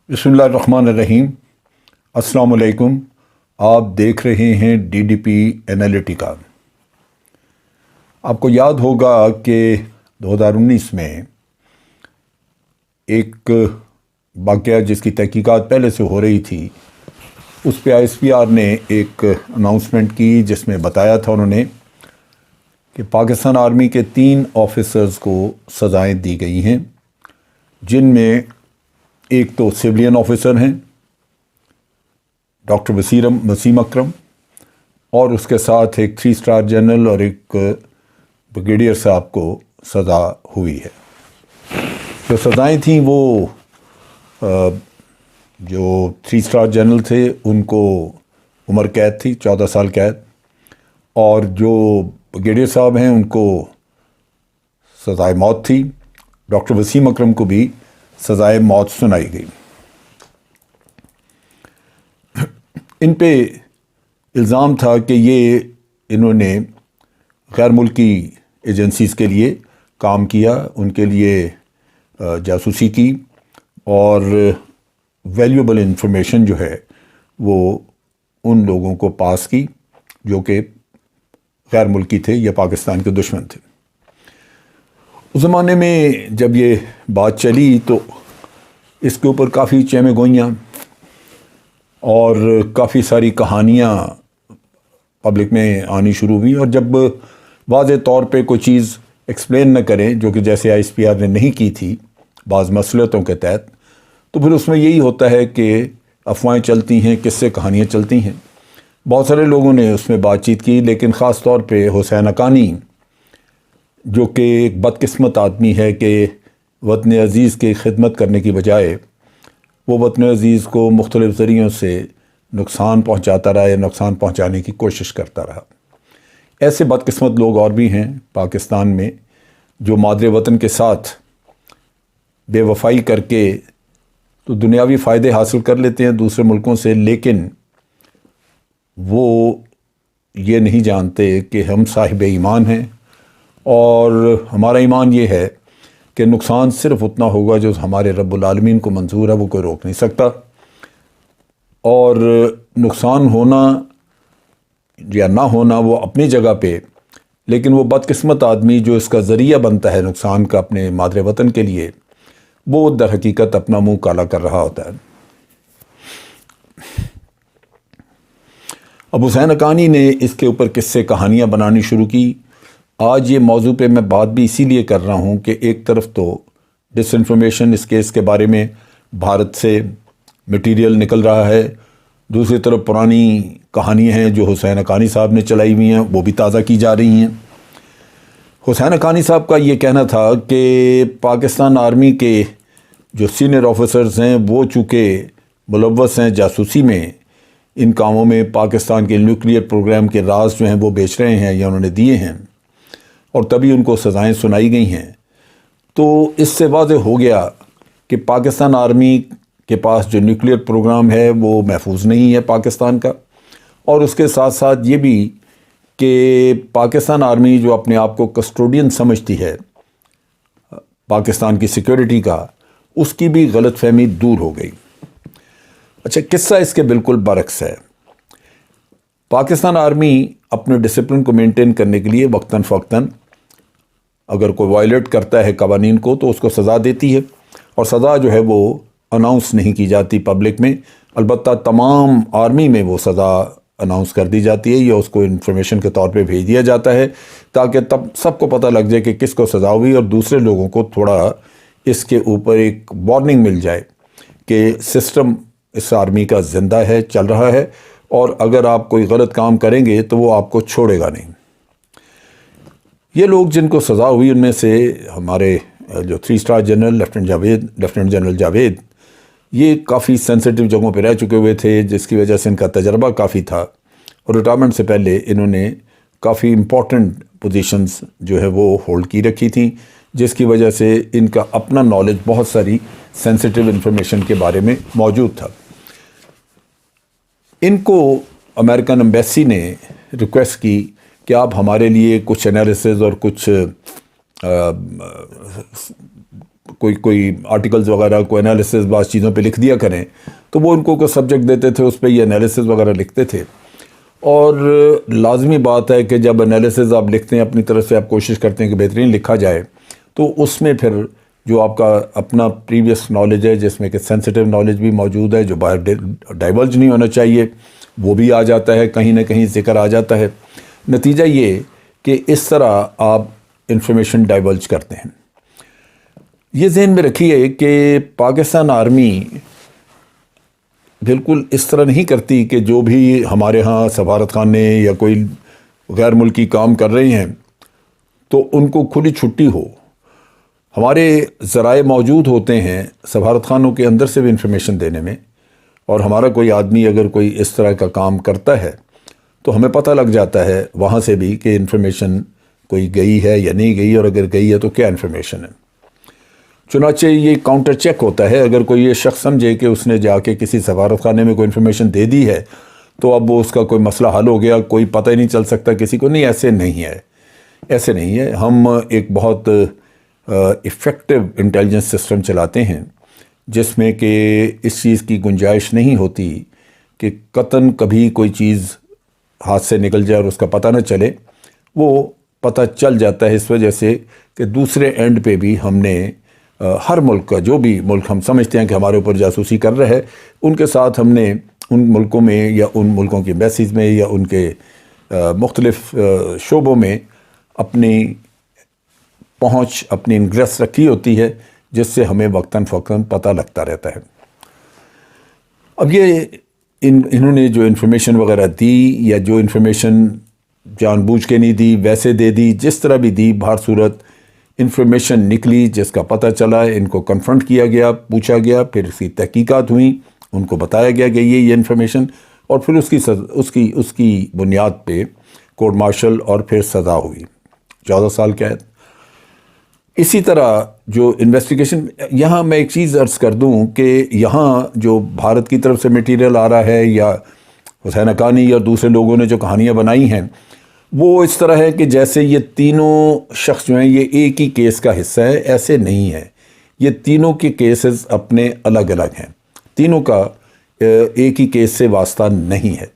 بسم اللہ الرحمن الرحیم۔ السلام علیکم۔ آپ دیکھ رہے ہیں ڈی ڈی پی انالیٹیکا۔ آپ کو یاد ہوگا کہ 2019 میں ایک واقعہ جس کی تحقیقات پہلے سے ہو رہی تھی، اس پہ آئی ایس پی آر نے ایک اناؤنسمنٹ کی جس میں بتایا تھا انہوں نے کہ پاکستان آرمی کے 3 آفیسرز کو سزائیں دی گئی ہیں، جن میں ایک تو سویلین آفیسر ہیں ڈاکٹر وسیم اکرم، اور اس کے ساتھ ایک 3 اسٹار جنرل اور ایک بریگیڈیئر صاحب کو سزا ہوئی ہے۔ جو سزائیں تھیں وہ جو 3 اسٹار جنرل تھے ان کو عمر قید تھی، 14 سال قید، اور جو بریگیڈیئر صاحب ہیں ان کو سزائے موت تھی۔ ڈاکٹر وسیم اکرم کو بھی سزائے موت سنائی گئی۔ ان پہ الزام تھا کہ انہوں نے غیر ملکی ایجنسیز کے لیے کام کیا، ان کے لیے جاسوسی کی، اور ویلیوبل انفارمیشن جو ہے وہ ان لوگوں کو پاس کی جو کہ غیر ملکی تھے یا پاکستان کے دشمن تھے۔ اس زمانے میں جب یہ بات چلی تو اس کے اوپر کافی چیمیں گوئیاں اور کافی ساری کہانیاں پبلک میں آنی شروع ہوئی، اور جب واضح طور پہ کوئی چیز ایکسپلین نہ کریں، جو کہ جیسے آئی ایس پی آر نے نہیں کی تھی بعض مسئلتوں کے تحت، تو پھر اس میں یہی ہوتا ہے کہ افواہیں چلتی ہیں، قصے کہانیاں چلتی ہیں۔ بہت سارے لوگوں نے اس میں بات چیت کی، لیکن خاص طور پہ حسین حقانی، جو کہ ایک بدقسمت آدمی ہے کہ وطن عزیز کی خدمت کرنے کی بجائے وہ وطن عزیز کو مختلف ذریعوں سے نقصان پہنچاتا رہا یا نقصان پہنچانے کی کوشش کرتا رہا۔ ایسے بدقسمت لوگ اور بھی ہیں پاکستان میں جو مادر وطن کے ساتھ بے وفائی کر کے تو دنیاوی فائدے حاصل کر لیتے ہیں دوسرے ملکوں سے، لیکن وہ یہ نہیں جانتے کہ ہم صاحب ایمان ہیں، اور ہمارا ایمان یہ ہے کہ نقصان صرف اتنا ہوگا جو ہمارے رب العالمین کو منظور ہے، وہ کوئی روک نہیں سکتا، اور نقصان ہونا یا نہ ہونا وہ اپنی جگہ پہ، لیکن وہ بدقسمت آدمی جو اس کا ذریعہ بنتا ہے نقصان کا اپنے مادر وطن کے لیے، وہ در حقیقت اپنا منہ کالا کر رہا ہوتا ہے۔ اب حسین حقانی نے اس کے اوپر قصے کہانیاں بنانی شروع کی۔ آج یہ موضوع پہ میں بات بھی اسی لیے کر رہا ہوں کہ ایک طرف تو ڈس انفارمیشن اس کیس کے بارے میں بھارت سے مٹیریل نکل رہا ہے، دوسری طرف پرانی کہانیاں ہیں جو حسین حقانی صاحب نے چلائی ہوئی ہیں، وہ بھی تازہ کی جا رہی ہیں۔ حسین حقانی صاحب کا یہ کہنا تھا کہ پاکستان آرمی کے جو سینئر آفیسرز ہیں وہ چونکہ ملوث ہیں جاسوسی میں، ان کاموں میں پاکستان کے نیوکلیئر پروگرام کے راز جو ہیں وہ بیچ رہے ہیں یا انہوں نے دیے ہیں، اور تبھی ان کو سزائیں سنائی گئی ہیں۔ تو اس سے واضح ہو گیا کہ پاکستان آرمی کے پاس جو نیوکلیئر پروگرام ہے وہ محفوظ نہیں ہے پاکستان کا، اور اس کے ساتھ ساتھ یہ بھی کہ پاکستان آرمی جو اپنے آپ کو کسٹوڈین سمجھتی ہے پاکستان کی سیکیورٹی کا، اس کی بھی غلط فہمی دور ہو گئی۔ اچھا، قصہ اس کے بالکل برعکس ہے۔ پاکستان آرمی اپنے ڈسپلن کو مینٹین کرنے کے لیے وقتاً فوقتاً اگر کوئی وائلیٹ کرتا ہے قوانین کو تو اس کو سزا دیتی ہے، اور سزا جو ہے وہ اناؤنس نہیں کی جاتی پبلک میں، البتہ تمام آرمی میں وہ سزا اناؤنس کر دی جاتی ہے یا اس کو انفارمیشن کے طور پہ بھیج دیا جاتا ہے، تاکہ تب سب کو پتہ لگ جائے کہ کس کو سزا ہوئی، اور دوسرے لوگوں کو تھوڑا اس کے اوپر ایک وارننگ مل جائے کہ سسٹم اس آرمی کا زندہ ہے، چل رہا ہے، اور اگر آپ کوئی غلط کام کریں گے تو وہ آپ کو چھوڑے گا نہیں۔ یہ لوگ جن کو سزا ہوئی ان میں سے ہمارے جو 3 star general lieutenant general Javed, یہ کافی سینسیٹیو جگہوں پہ رہ چکے ہوئے تھے، جس کی وجہ سے ان کا تجربہ کافی تھا، اور ریٹائرمنٹ سے پہلے انہوں نے کافی امپورٹنٹ پوزیشنز جو ہے وہ ہولڈ کی رکھی تھیں، جس کی وجہ سے ان کا اپنا نالج بہت ساری سینسیٹیو انفارمیشن کے بارے میں موجود تھا۔ ان کو امریکن ایمبیسی نے ریکویسٹ کی کہ آپ ہمارے لیے کچھ انالیسز اور کچھ کوئی آرٹیکلز وغیرہ کوئی انالیسز بعض چیزوں پہ لکھ دیا کریں، تو وہ ان کو کوئی سبجیکٹ دیتے تھے، اس پہ یہ انالیسز وغیرہ لکھتے تھے. اور لازمی بات ہے کہ جب انالیسز آپ لکھتے ہیں اپنی طرف سے آپ کوشش کرتے ہیں کہ بہترین لکھا جائے، تو اس میں پھر جو آپ کا اپنا پریویس نالج ہے جس میں کہ سینسٹیو نالج بھی موجود ہے جو باہر ڈائیورج نہیں ہونا چاہیے، وہ بھی آ جاتا ہے، کہیں نہ کہیں ذکر آ جاتا ہے. نتیجہ یہ کہ اس طرح آپ انفارمیشن ڈائیورج کرتے ہیں. یہ ذہن میں رکھیے کہ پاکستان آرمی بالکل اس طرح نہیں کرتی کہ جو بھی ہمارے ہاں سفارت خانے یا کوئی غیر ملکی کام کر رہے ہیں تو ان کو کھلی چھٹی ہو. ہمارے ذرائع موجود ہوتے ہیں سفارت خانوں کے اندر سے بھی انفارمیشن دینے میں، اور ہمارا کوئی آدمی اگر کوئی اس طرح کا کام کرتا ہے تو ہمیں پتہ لگ جاتا ہے وہاں سے بھی کہ انفارمیشن کوئی گئی ہے یا نہیں گئی، اور اگر گئی ہے تو کیا انفارمیشن ہے. چنانچہ یہ کاؤنٹر چیک ہوتا ہے. اگر کوئی یہ شخص سمجھے کہ اس نے جا کے کسی سفارت خانے میں کوئی انفارمیشن دے دی ہے تو اب وہ اس کا کوئی مسئلہ حل ہو گیا، کوئی پتہ ہی نہیں چل سکتا کسی کو، نہیں، ایسے نہیں ہے، ایسے نہیں ہے. ہم ایک بہت افیکٹو انٹیلیجنس سسٹم چلاتے ہیں جس میں کہ اس چیز کی گنجائش نہیں ہوتی کہ قطعاً کبھی کوئی چیز ہاتھ سے نکل جائے اور اس کا پتہ نہ چلے. وہ پتہ چل جاتا ہے اس وجہ سے کہ دوسرے اینڈ پہ بھی ہم نے ہر ملک کا، جو بھی ملک ہم سمجھتے ہیں کہ ہمارے اوپر جاسوسی کر رہا ہے، ان کے ساتھ ہم نے ان ملکوں میں یا ان ملکوں کی ایمبیسیز میں یا ان کے مختلف شعبوں میں اپنی پہنچ، اپنی انگریس رکھی ہوتی ہے جس سے ہمیں وقتاً فوقتاً پتہ لگتا رہتا ہے. اب یہ انہوں نے جو انفارمیشن وغیرہ دی یا جو انفارمیشن جان بوجھ کے نہیں دی، ویسے دے دی، جس طرح بھی دی، بہر صورت انفارمیشن نکلی جس کا پتہ چلا، ان کو کنفرنٹ کیا گیا، پوچھا گیا، پھر اس کی تحقیقات ہوئیں، ان کو بتایا گیا کہ یہ انفارمیشن، اور پھر اس کی بنیاد پہ کورٹ مارشل اور پھر سزا ہوئی 14 سال قید. اسی طرح جو انویسٹیگیشن، یہاں میں ایک چیز عرض کر دوں کہ یہاں جو بھارت کی طرف سے میٹیریل آ رہا ہے یا حسین حقانی یا دوسرے لوگوں نے جو کہانیاں بنائی ہیں، وہ اس طرح ہے کہ جیسے یہ تینوں شخص جو ہیں یہ ایک ہی کیس کا حصہ ہے. ایسے نہیں ہے، یہ تینوں کے کیسز اپنے الگ الگ ہیں، تینوں کا ایک ہی کیس سے واسطہ نہیں ہے.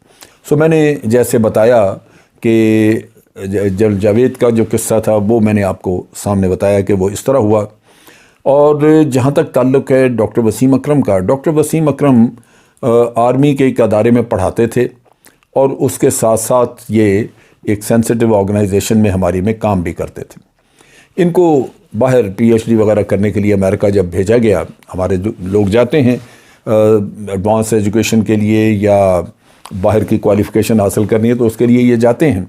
میں نے جیسے بتایا کہ جاوید کا جو قصہ تھا وہ میں نے آپ کو سامنے بتایا کہ وہ اس طرح ہوا. اور جہاں تک تعلق ہے ڈاکٹر وسیم اکرم کا، ڈاکٹر وسیم اکرم آرمی کے ایک ادارے میں پڑھاتے تھے، اور اس کے ساتھ ساتھ یہ ایک سینسٹیو آرگنائزیشن میں ہماری میں کام بھی کرتے تھے. ان کو باہر پی ایچ ڈی وغیرہ کرنے کے لیے امریکہ جب بھیجا گیا، ہمارے لوگ جاتے ہیں ایڈوانس ایجوکیشن کے لیے یا باہر کی کوالیفیکیشن حاصل کرنی ہے تو اس کے لیے یہ جاتے ہیں.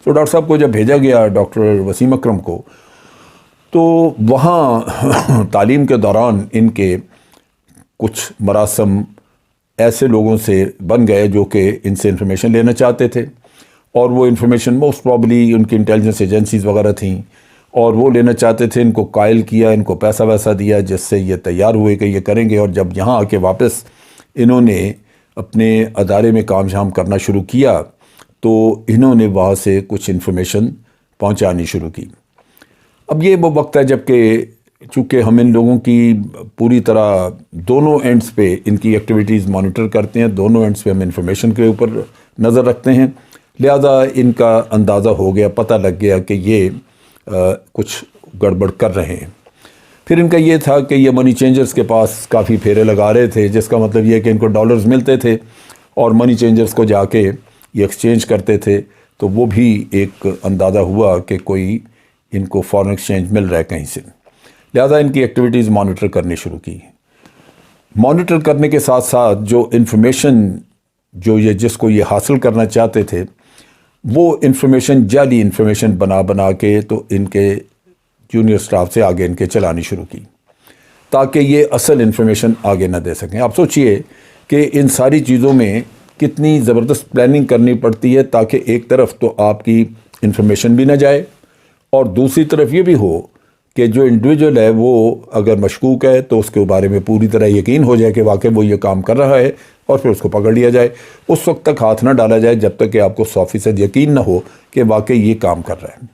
تو ڈاکٹر صاحب کو جب بھیجا گیا ڈاکٹر وسیم اکرم کو، تو وہاں تعلیم کے دوران ان کے کچھ مراسم ایسے لوگوں سے بن گئے جو کہ ان سے انفارمیشن لینا چاہتے تھے، اور وہ انفارمیشن موسٹ پرابلی ان کی انٹیلیجنس ایجنسیز وغیرہ تھیں، اور وہ لینا چاہتے تھے. ان کو قائل کیا، ان کو پیسہ ویسا دیا جس سے یہ تیار ہوئے کہ یہ کریں گے. اور جب یہاں آ کے واپس انہوں نے اپنے ادارے میں کام شام کرنا شروع کیا تو انہوں نے وہاں سے کچھ انفارمیشن پہنچانی شروع کی. اب یہ وہ وقت ہے جب کہ چونکہ ہم ان لوگوں کی پوری طرح دونوں اینڈز پہ ان کی ایکٹیویٹیز مانیٹر کرتے ہیں، دونوں اینڈز پہ ہم انفارمیشن کے اوپر نظر رکھتے ہیں، لہذا ان کا اندازہ ہو گیا، پتہ لگ گیا کہ یہ کچھ گڑبڑ کر رہے ہیں. پھر ان کا یہ تھا کہ یہ منی چینجرز کے پاس کافی پھیرے لگا رہے تھے، جس کا مطلب یہ کہ ان کو ڈالرز ملتے تھے اور منی چینجرز کو جا کے یہ ایکسچینج کرتے تھے. تو وہ بھی ایک اندازہ ہوا کہ کوئی ان کو فارن ایکسچینج مل رہا ہے کہیں سے، لہذا ان کی ایکٹیویٹیز مانیٹر کرنی شروع کی. مانیٹر کرنے کے ساتھ ساتھ جو انفارمیشن جو یہ جس کو یہ حاصل کرنا چاہتے تھے، وہ انفارمیشن جعلی انفارمیشن بنا کے تو ان کے جونیئر سٹاف سے آگے ان کے چلانی شروع کی تاکہ یہ اصل انفارمیشن آگے نہ دے سکیں. آپ سوچئے کہ ان ساری چیزوں میں کتنی زبردست پلاننگ کرنی پڑتی ہے تاکہ ایک طرف تو آپ کی انفارمیشن بھی نہ جائے اور دوسری طرف یہ بھی ہو کہ جو انڈیویجول ہے وہ اگر مشکوک ہے تو اس کے بارے میں پوری طرح یقین ہو جائے کہ واقعی وہ یہ کام کر رہا ہے اور پھر اس کو پکڑ لیا جائے. اس وقت تک ہاتھ نہ ڈالا جائے جب تک کہ آپ کو 100% یقین نہ ہو کہ واقعی یہ کام کر رہا ہے.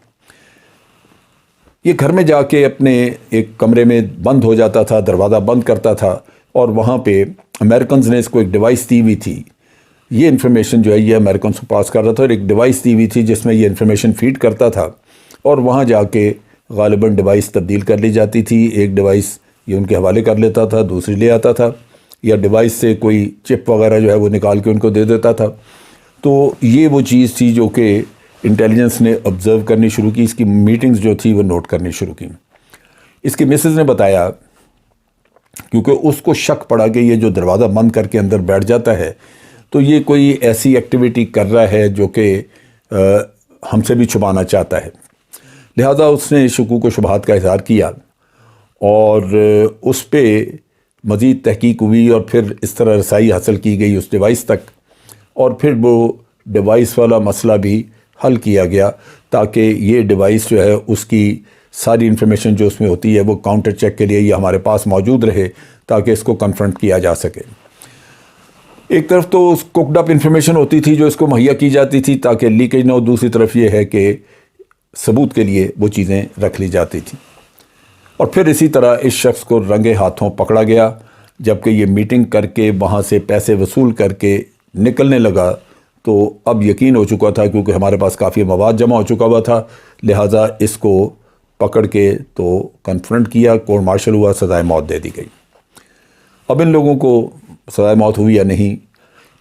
یہ گھر میں جا کے اپنے ایک کمرے میں بند ہو جاتا تھا، دروازہ بند کرتا تھا، اور وہاں پہ امریکنز نے اس کو ایک ڈیوائس دی ہوئی تھی. یہ انفارمیشن جو ہے یہ امریکنز کو پاس کر رہا تھا، اور ایک ڈیوائس دی ہوئی تھی جس میں یہ انفارمیشن فیڈ کرتا تھا، اور وہاں جا کے غالباً ڈیوائس تبدیل کر لی جاتی تھی. ایک ڈیوائس یہ ان کے حوالے کر لیتا تھا، دوسری لے آتا تھا، یا ڈیوائس سے کوئی چپ وغیرہ جو ہے وہ نکال کے ان کو دے دیتا تھا. تو یہ وہ چیز تھی جو کہ انٹیلیجنس نے آبزرو کرنی شروع کی. اس کی میٹنگز جو تھی وہ نوٹ کرنی شروع کی. اس کی مسز نے بتایا، کیونکہ اس کو شک پڑا کہ یہ جو دروازہ بند کر کے اندر بیٹھ جاتا ہے تو یہ کوئی ایسی ایکٹیویٹی کر رہا ہے جو کہ ہم سے بھی چھپانا چاہتا ہے. لہذا اس نے شکوک و شبہات کا اظہار کیا، اور اس پہ مزید تحقیق ہوئی، اور پھر اس طرح رسائی حاصل کی گئی اس ڈیوائس تک، اور پھر وہ ڈیوائس والا مسئلہ بھی حل کیا گیا، تاکہ یہ ڈیوائس جو ہے اس کی ساری انفارمیشن جو اس میں ہوتی ہے وہ کاؤنٹر چیک کے لیے یہ ہمارے پاس موجود رہے، تاکہ اس کو کنفرنٹ کیا جا سکے. ایک طرف تو اس کوکڈ اپ انفارمیشن ہوتی تھی جو اس کو مہیا کی جاتی تھی تاکہ لیکیج نہ ہو، دوسری طرف یہ ہے کہ ثبوت کے لیے وہ چیزیں رکھ لی جاتی تھیں. اور پھر اسی طرح اس شخص کو رنگے ہاتھوں پکڑا گیا، جبکہ یہ میٹنگ کر کے وہاں سے پیسے وصول کر کے نکلنے لگا. تو اب یقین ہو چکا تھا، کیونکہ ہمارے پاس کافی مواد جمع ہو چکا ہوا تھا، لہٰذا اس کو پکڑ کے تو کنفرنٹ کیا، کورٹ مارشل ہوا، سزائے موت دے دی گئی. اب ان لوگوں کو سزائے موت ہوئی یا نہیں،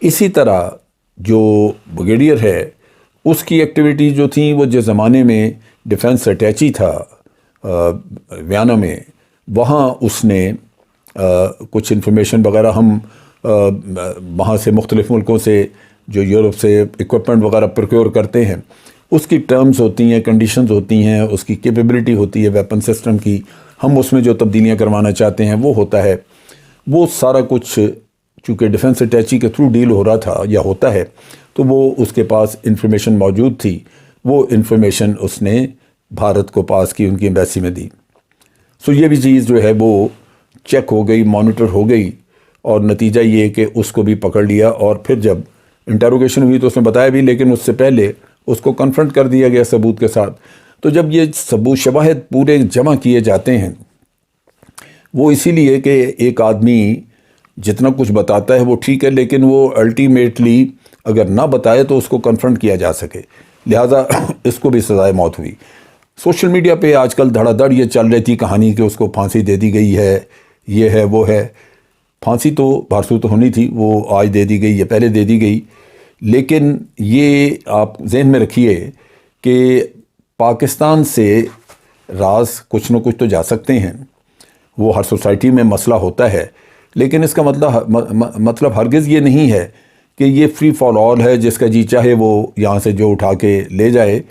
اسی طرح جو بریگیڈیئر ہے اس کی ایکٹیویٹی جو تھیں، وہ جس زمانے میں ڈیفنس اٹیچی تھا ویانا میں، وہاں اس نے کچھ انفارمیشن وغیرہ ہم وہاں سے مختلف ملکوں سے جو یورپ سے اکوپمنٹ وغیرہ پروکیور کرتے ہیں، اس کی ٹرمز ہوتی ہیں، کنڈیشنز ہوتی ہیں، اس کی کیپیبلٹی ہوتی ہے ویپن سسٹم کی، ہم اس میں جو تبدیلیاں کروانا چاہتے ہیں وہ ہوتا ہے. وہ سارا کچھ چونکہ ڈیفنس اٹیچی کے تھرو ڈیل ہو رہا تھا یا ہوتا ہے، تو وہ اس کے پاس انفارمیشن موجود تھی. وہ انفارمیشن اس نے بھارت کو پاس کی، ان کی ایمبیسی میں دی. سو یہ بھی چیز جو ہے وہ چیک ہو گئی، مانیٹر ہو گئی، اور نتیجہ یہ کہ اس کو بھی پکڑ لیا. اور پھر جب انٹروگیشن ہوئی تو اس نے بتایا بھی، لیکن اس سے پہلے اس کو کنفرنٹ کر دیا گیا ثبوت کے ساتھ. تو جب یہ ثبوت شواہد پورے جمع کیے جاتے ہیں، وہ اسی لیے کہ ایک آدمی جتنا کچھ بتاتا ہے وہ ٹھیک ہے، لیکن وہ الٹیمیٹلی اگر نہ بتائے تو اس کو کنفرنٹ کیا جا سکے، لہٰذا اس کو بھی سزائے موت ہوئی. سوشل میڈیا پہ آج کل دھڑا دھڑ یہ چل رہی تھی کہانی کہ اس کو پھانسی دے دی گئی ہے، یہ ہے وہ ہے. پھانسی تو بھارسو تو ہونی تھی، وہ آج دے دی گئی یا پہلے دے دی گئی، لیکن یہ آپ ذہن میں رکھیے کہ پاکستان سے راز کچھ نہ کچھ تو جا سکتے ہیں. وہ ہر سوسائٹی میں مسئلہ ہوتا ہے، لیکن اس کا مطلب ہرگز یہ نہیں ہے کہ یہ فری فار آل ہے، جس کا جی چاہے وہ یہاں سے جو اٹھا کے لے جائے.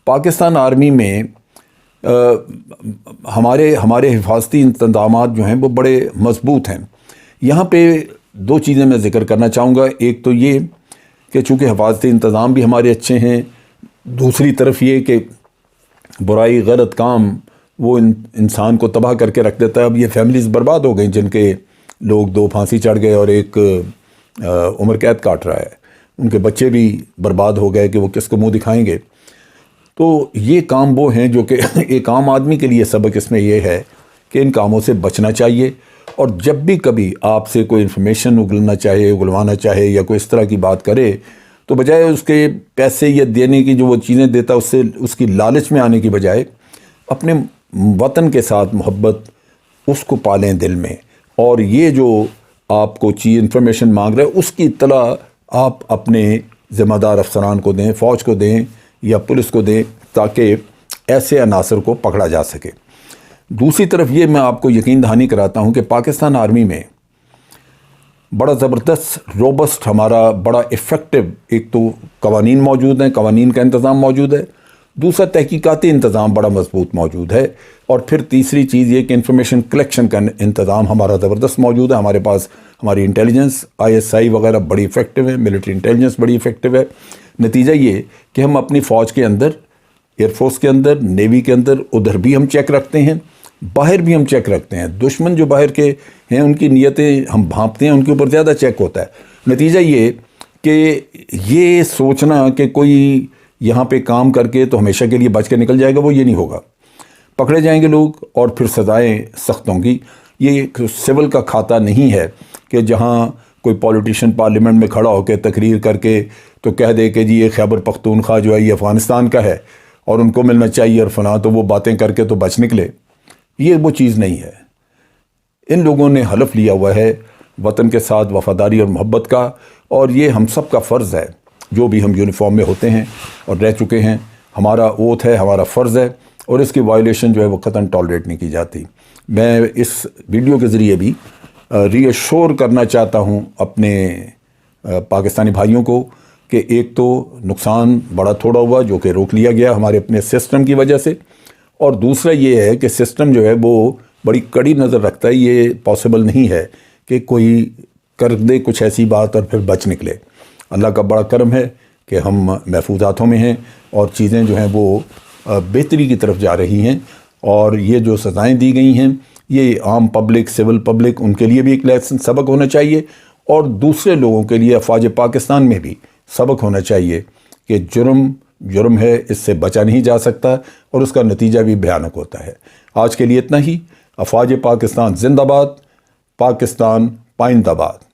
پاکستان آرمی میں ہمارے حفاظتی انتظامات جو ہیں وہ بڑے مضبوط ہیں. یہاں پہ دو چیزیں میں ذکر کرنا چاہوں گا. ایک تو یہ کہ چونکہ حفاظتی انتظام بھی ہمارے اچھے ہیں، دوسری طرف یہ کہ برائی غلط کام وہ انسان کو تباہ کر کے رکھ دیتا ہے. اب یہ فیملیز برباد ہو گئیں جن کے لوگ 2 پھانسی چڑھ گئے اور ایک عمر قید کاٹ رہا ہے. ان کے بچے بھی برباد ہو گئے کہ وہ کس کو منہ دکھائیں گے. تو یہ کام وہ ہیں جو کہ ایک عام آدمی کے لیے سبق اس میں یہ ہے کہ ان کاموں سے بچنا چاہیے. اور جب بھی کبھی آپ سے کوئی انفارمیشن اگلوانا چاہے یا کوئی اس طرح کی بات کرے، تو بجائے اس کے پیسے یا دینے کی جو وہ چیزیں دیتا اس کی لالچ میں آنے کی بجائے اپنے وطن کے ساتھ محبت اس کو پالیں دل میں. اور یہ جو آپ کو چیز انفارمیشن مانگ رہے اس کی اطلاع آپ اپنے ذمہ دار افسران کو دیں، فوج کو دیں یا پولیس کو دیں، تاکہ ایسے عناصر کو پکڑا جا سکے. دوسری طرف یہ میں آپ کو یقین دہانی کراتا ہوں کہ پاکستان آرمی میں بڑا زبردست روبسٹ ہمارا بڑا افیکٹو ایک تو قوانین موجود ہیں، قوانین کا انتظام موجود ہے، دوسرا تحقیقاتی انتظام بڑا مضبوط موجود ہے، اور پھر تیسری چیز یہ کہ انفارمیشن کلیکشن کا انتظام ہمارا زبردست موجود ہے. ہمارے پاس ہماری انٹیلیجنس ISI وغیرہ بڑی افیکٹو ہے، ملٹری انٹیلیجنس بڑی افیکٹو ہے. نتیجہ یہ کہ ہم اپنی فوج کے اندر، ایئر فورس کے اندر، نیوی کے اندر ادھر بھی ہم چیک رکھتے ہیں، باہر بھی ہم چیک رکھتے ہیں. دشمن جو باہر کے ہیں ان کی نیتیں ہم بھانپتے ہیں، ان کے اوپر زیادہ چیک ہوتا ہے. نتیجہ یہ کہ یہ سوچنا کہ کوئی یہاں پہ کام کر کے تو ہمیشہ کے لیے بچ کے نکل جائے گا، وہ یہ نہیں ہوگا. پکڑے جائیں گے لوگ اور پھر سزائیں سخت ہوں گی۔ یہ ایک سول کا کھاتا نہیں ہے کہ جہاں کوئی پولیٹیشین پارلیمنٹ میں کھڑا ہو کے تقریر کر کے تو کہہ دے کہ جی یہ خیبر پختونخوا جو ہے یہ افغانستان کا ہے اور ان کو ملنا چاہیے اور فلاں، تو وہ باتیں کر کے تو بچ نکلے۔ یہ وہ چیز نہیں ہے۔ ان لوگوں نے حلف لیا ہوا ہے وطن کے ساتھ وفاداری اور محبت کا، اور یہ ہم سب کا فرض ہے، جو بھی ہم یونیفارم میں ہوتے ہیں اور رہ چکے ہیں، ہمارا اوتھ ہے، ہمارا فرض ہے، اور اس کی وائلیشن جو ہے وہ قطعاً ٹالریٹ نہیں کی جاتی۔ میں اس ویڈیو کے ذریعے بھی ری ایشور کرنا چاہتا ہوں اپنے پاکستانی بھائیوں کو کہ ایک تو نقصان بڑا تھوڑا ہوا جو کہ روک لیا گیا ہمارے اپنے سسٹم کی وجہ سے، اور دوسرا یہ ہے کہ سسٹم جو ہے وہ بڑی کڑی نظر رکھتا ہے۔ یہ پاسبل نہیں ہے کہ کوئی کر دے کچھ ایسی بات اور پھر بچ نکلے۔ اللہ کا بڑا کرم ہے کہ ہم محفوظ ہاتھوں میں ہیں اور چیزیں جو ہیں وہ بہتری کی طرف جا رہی ہیں، اور یہ جو سزائیں دی گئی ہیں یہ عام پبلک، سول پبلک، ان کے لیے بھی ایک لیسن سبق ہونا چاہیے، اور دوسرے لوگوں کے لیے افواج پاکستان میں بھی سبق ہونا چاہیے کہ جرم ہے، اس سے بچا نہیں جا سکتا، اور اس کا نتیجہ بھی بھیانک ہوتا ہے۔ آج کے لیے اتنا ہی۔ افواج پاکستان زندہ باد، پاکستان پائندہ باد۔